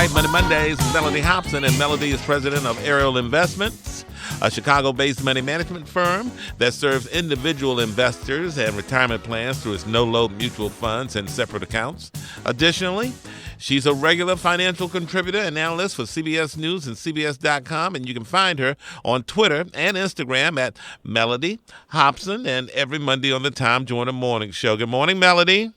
right, Money Mondays with Melody Hobson, and Melody is president of Ariel Investments, a Chicago-based money management firm that serves individual investors and retirement plans through its no-load mutual funds and separate accounts. Additionally, she's a regular financial contributor and analyst for CBS News and CBS.com, and you can find her on Twitter and Instagram at Melody Hobson, and every Monday on the Tom Joyner Morning Show. Good morning, Melody.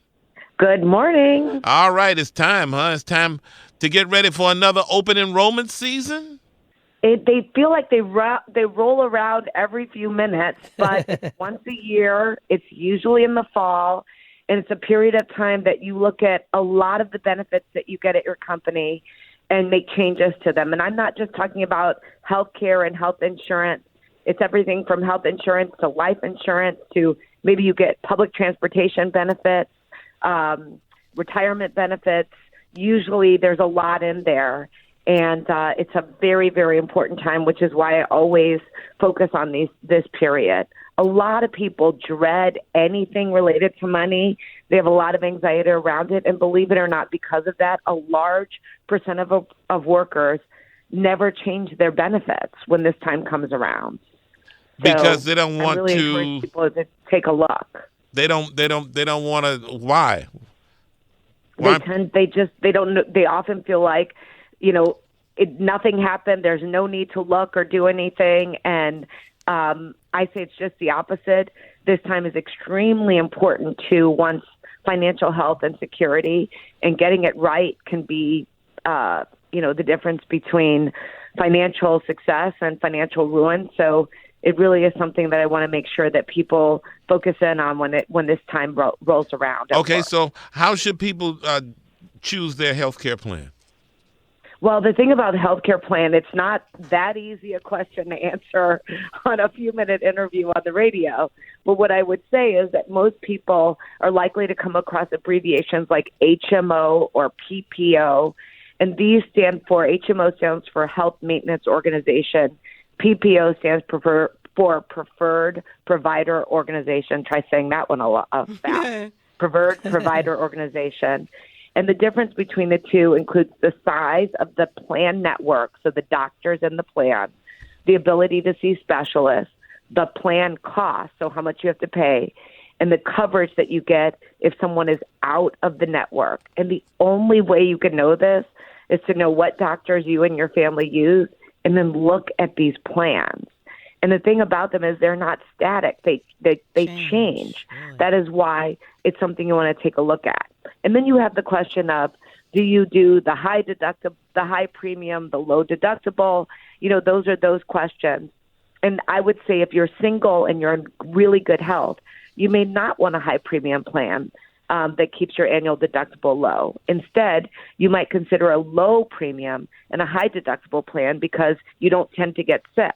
Good morning. All right, it's time, huh? It's time to get ready for another open enrollment season? They feel like they roll around every few minutes, but once a year, it's usually in the fall, and it's a period of time that you look at a lot of the benefits that you get at your company and make changes to them. And I'm not just talking about health care and health insurance. It's everything from health insurance to life insurance to maybe you get public transportation benefits, retirement benefits. Usually there's a lot in there, and it's a very, very important time, which is why I always focus on this period. A lot of people dread anything related to money. They have a lot of anxiety around it, and believe it or not, because of that, a large percent of workers never change their benefits when this time comes around. Because they don't want I really to. encourage people to take a look. They don't want to. Why? They often feel like, nothing happened. There's no need to look or do anything. And I say it's just the opposite. This time is extremely important to one's financial health and security, and getting it right can be, the difference between financial success and financial ruin. So it really is something that I want to make sure that people focus in on when this time rolls around. Okay, so how should people choose their health care plan? Well, the thing about the healthcare plan, it's not that easy a question to answer on a few-minute interview on the radio. But what I would say is that most people are likely to come across abbreviations like HMO or PPO, and these stand for, HMO stands for Health Maintenance Organization, PPO stands for Preferred Provider Organization. Try saying that one a lot fast. Preferred Provider Organization. And the difference between the two includes the size of the plan network, so the doctors in the plan, the ability to see specialists, the plan cost, so how much you have to pay, and the coverage that you get if someone is out of the network. And the only way you can know this is to know what doctors you and your family use, and then look at these plans. And the thing about them is they're not static. They change. Really. That is why it's something you want to take a look at. And then you have the question of, do you do the high deductible, the high premium, the low deductible? Those are those questions. And I would say if you're single and you're in really good health, you may not want a high premium plan that keeps your annual deductible low. Instead, you might consider a low premium and a high deductible plan because you don't tend to get sick.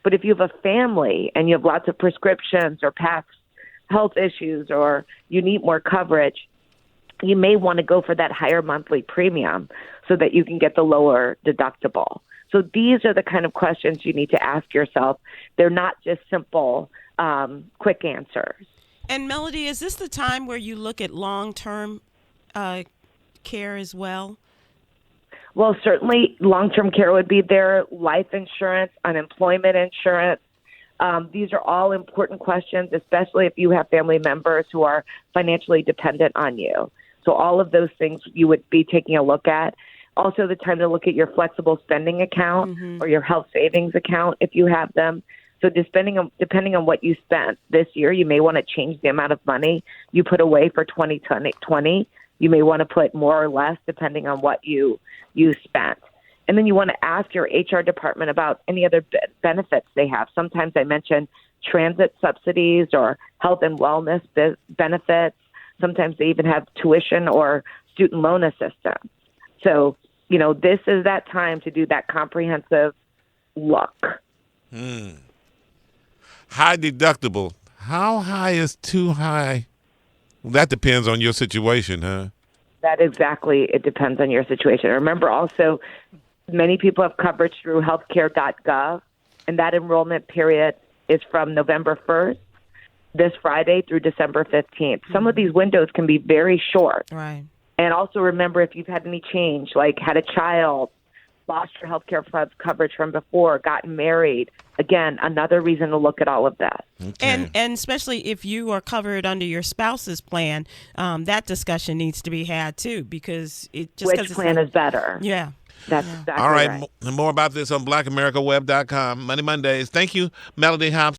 But if you have a family and you have lots of prescriptions or past health issues, or you need more coverage, you may want to go for that higher monthly premium so that you can get the lower deductible. So these are the kind of questions you need to ask yourself. They're not just simple, quick answers. And Melody, is this the time where you look at long-term care as well? Well, certainly long-term care would be there, life insurance, unemployment insurance. These are all important questions, especially if you have family members who are financially dependent on you. So all of those things you would be taking a look at. Also, the time to look at your flexible spending account or your health savings account if you have them. So depending on what you spent this year, you may want to change the amount of money you put away for 2020. You may want to put more or less depending on what you spent. And then you want to ask your HR department about any other benefits they have. Sometimes I mention transit subsidies or health and wellness benefits. Sometimes they even have tuition or student loan assistance. So, this is that time to do that comprehensive look. High deductible. How high is too high? Well, that depends on your situation, huh? It depends on your situation. Remember also, many people have coverage through healthcare.gov, and that enrollment period is from November 1st, this Friday, through December 15th. Some of these windows can be very short. Right. And also remember if you've had any change, like had a child, lost your health care coverage from before, gotten married. Again, another reason to look at all of that. Okay. And especially if you are covered under your spouse's plan, that discussion needs to be had too, because Which plan is better? Yeah. That's exactly All right. right. More about this on blackamericaweb.com. Money Mondays. Thank you, Melody Hobson.